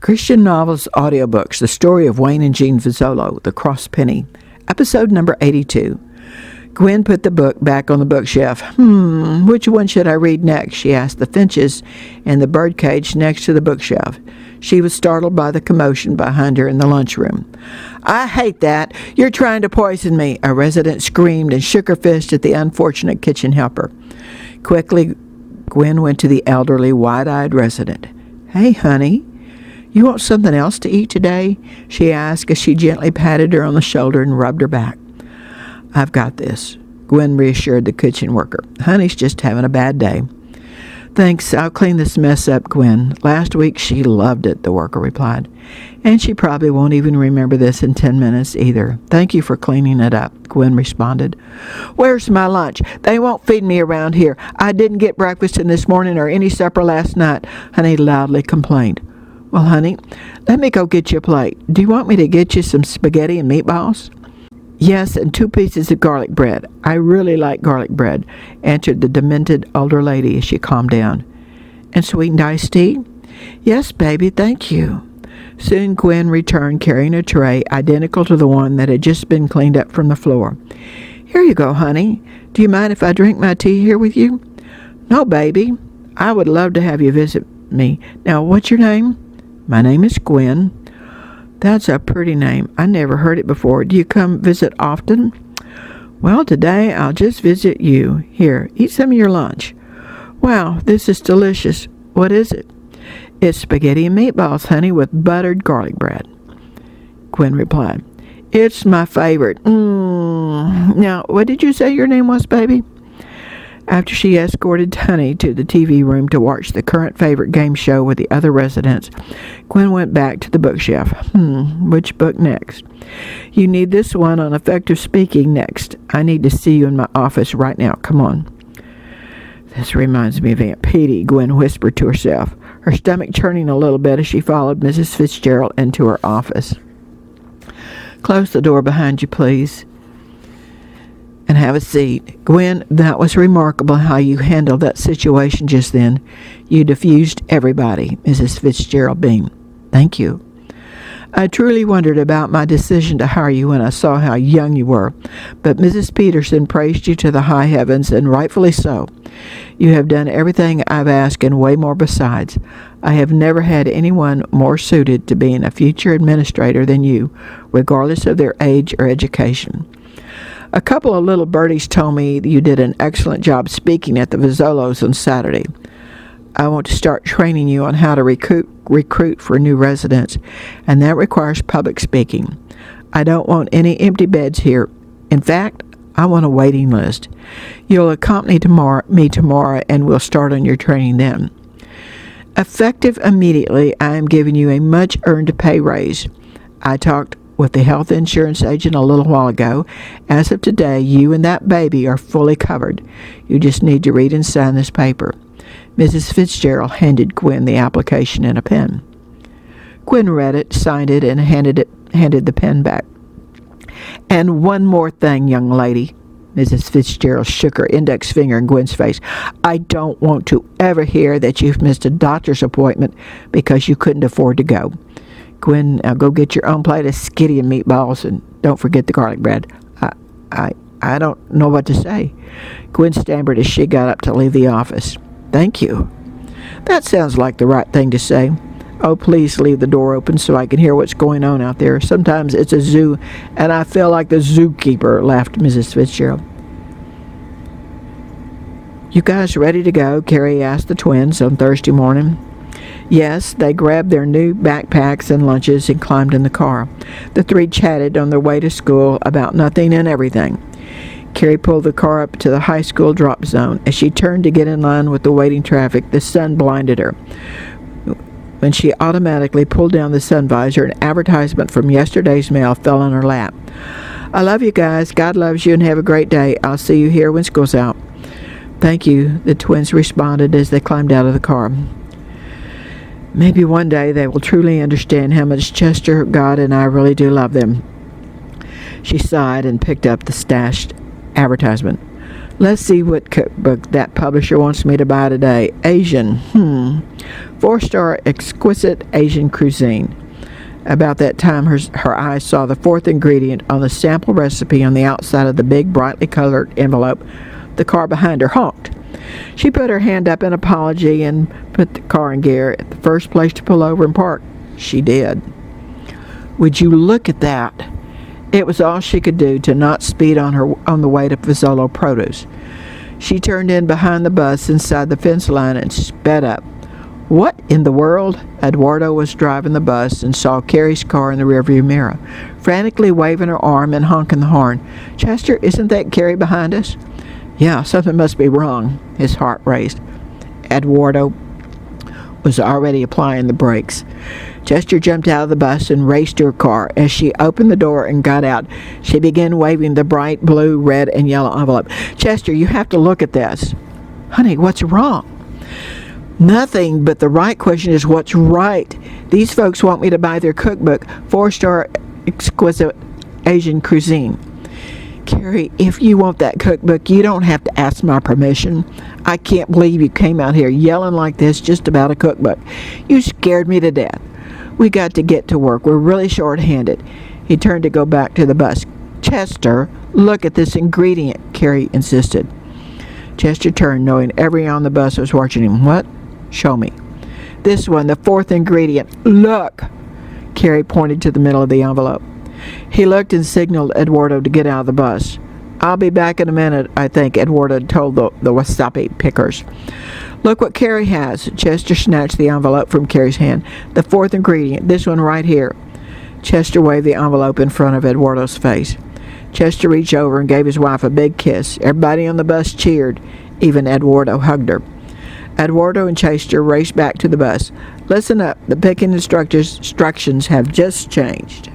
Christian Novels Audiobooks, The Story of Wayne and Jean Vozzolo, The Cross Penny, episode number 82. Gwen put the book back on the bookshelf. Which one should I read next? She asked the finches in the birdcage next to the bookshelf. She was startled by the commotion behind her in the lunchroom. "I hate that! You're trying to poison me!" a resident screamed and shook her fist at the unfortunate kitchen helper. Quickly, Gwen went to the elderly, wide-eyed resident. "Hey, honey, you want something else to eat today?" she asked as she gently patted her on the shoulder and rubbed her back. "I've got this," Gwen reassured the kitchen worker. "Honey's just having a bad day." "Thanks, I'll clean this mess up, Gwen. Last week she loved it," the worker replied. "And she probably won't even remember this in 10 minutes either. Thank you for cleaning it up," Gwen responded. "Where's my lunch? They won't feed me around here. I didn't get breakfast in this morning or any supper last night," Honey loudly complained. "Well, honey, let me go get you a plate. Do you want me to get you some spaghetti and meatballs?" "Yes, and 2 pieces of garlic bread. I really like garlic bread," answered the demented older lady as she calmed down. "And sweetened iced tea?" "Yes, baby, thank you." Soon Gwen returned carrying a tray identical to the one that had just been cleaned up from the floor. "Here you go, honey. Do you mind if I drink my tea here with you?" "No, baby. I would love to have you visit me. Now, what's your name?" "My name is Gwen." "That's a pretty name. I never heard it before. Do you come visit often?" "Well, today I'll just visit you. Here, eat some of your lunch." "Wow, this is delicious. What is it?" "It's spaghetti and meatballs, honey, with buttered garlic bread," Gwen replied. "It's my favorite. Now, what did you say your name was, baby?" After she escorted Honey to the TV room to watch the current favorite game show with the other residents, Gwen went back to the bookshelf. Which book next? "You need this one on effective speaking next. I need to see you in my office right now. Come on." "This reminds me of Aunt Petey," Gwen whispered to herself, her stomach churning a little bit as she followed Mrs. Fitzgerald into her office. "Close the door behind you, please, and have a seat." "Gwen, that was remarkable how you handled that situation just then. You diffused everybody," Mrs. Fitzgerald beamed. "Thank you." "I truly wondered about my decision to hire you when I saw how young you were, but Mrs. Peterson praised you to the high heavens, and rightfully so. You have done everything I've asked and way more besides. I have never had anyone more suited to being a future administrator than you, regardless of their age or education. A couple of little birdies told me you did an excellent job speaking at the Vozzolos on Saturday. I want to start training you on how to recruit for new residents, and that requires public speaking. I don't want any empty beds here. In fact, I want a waiting list. You'll accompany me tomorrow, and we'll start on your training then. Effective immediately, I am giving you a much-earned pay raise. I talked with the health insurance agent a little while ago. As of today, you and that baby are fully covered. You just need to read and sign this paper." Mrs. Fitzgerald handed Gwen the application and a pen. Gwen read it, signed it, and handed the pen back. "And one more thing, young lady." Mrs. Fitzgerald shook her index finger in Gwen's face. "I don't want to ever hear that you've missed a doctor's appointment because you couldn't afford to go. Gwen, now go get your own plate of skitty and meatballs, and don't forget the garlic bread." I don't know what to say," Gwen stammered as she got up to leave the office. "Thank you. That sounds like the right thing to say. Oh, please leave the door open so I can hear what's going on out there. Sometimes it's a zoo, and I feel like the zookeeper," laughed Mrs. Fitzgerald. "You guys ready to go?" Carrie asked the twins on Thursday morning. Yes, they grabbed their new backpacks and lunches and climbed in the car. The 3 chatted on their way to school about nothing and everything. Carrie pulled the car up to the high school drop zone. As she turned to get in line with the waiting traffic, the sun blinded her. When she automatically pulled down the sun visor, an advertisement from yesterday's mail fell on her lap. "I love you guys. God loves you, and have a great day. I'll see you here when school's out." "Thank you," the twins responded as they climbed out of the car. Maybe one day they will truly understand how much Chester, God, and I really do love them. She sighed and picked up the stashed advertisement. Let's see what cookbook that publisher wants me to buy today. Asian. 4-star exquisite Asian cuisine. About that time, her eyes saw the fourth ingredient on the sample recipe on the outside of the big, brightly colored envelope. The car behind her honked. She put her hand up in apology and put the car in gear at the first place to pull over and park. She did. Would you look at that? It was all she could do to not speed on the way to Vozzolo Produce. She turned in behind the bus inside the fence line and sped up. What in the world? Eduardo was driving the bus and saw Carrie's car in the rearview mirror, frantically waving her arm and honking the horn. Chester, isn't that Carrie behind us? Yeah, something must be wrong. His heart raced. Eduardo was already applying the brakes. Chester jumped out of the bus and raced to her car. As she opened the door and got out, she began waving the bright blue, red, and yellow envelope. Chester, you have to look at this. Honey, what's wrong? Nothing, but the right question is what's right. These folks want me to buy their cookbook, 4-star exquisite Asian cuisine. Carrie, if you want that cookbook, you don't have to ask my permission. I can't believe you came out here yelling like this just about a cookbook. You scared me to death. We got to get to work. We're really short-handed. He turned to go back to the bus. Chester, look at this ingredient, Carrie insisted. Chester turned, knowing everyone on the bus was watching him. What? Show me. This one, the fourth ingredient. Look! Carrie pointed to the middle of the envelope. He looked and signaled Eduardo to get out of the bus. I'll be back in a minute, I think, Eduardo told the wasabi pickers. Look what Carrie has. Chester snatched the envelope from Carrie's hand. The fourth ingredient, this one right here. Chester waved the envelope in front of Eduardo's face. Chester reached over and gave his wife a big kiss. Everybody on the bus cheered. Even Eduardo hugged her. Eduardo and Chester raced back to the bus. Listen up. The picking instructions have just changed.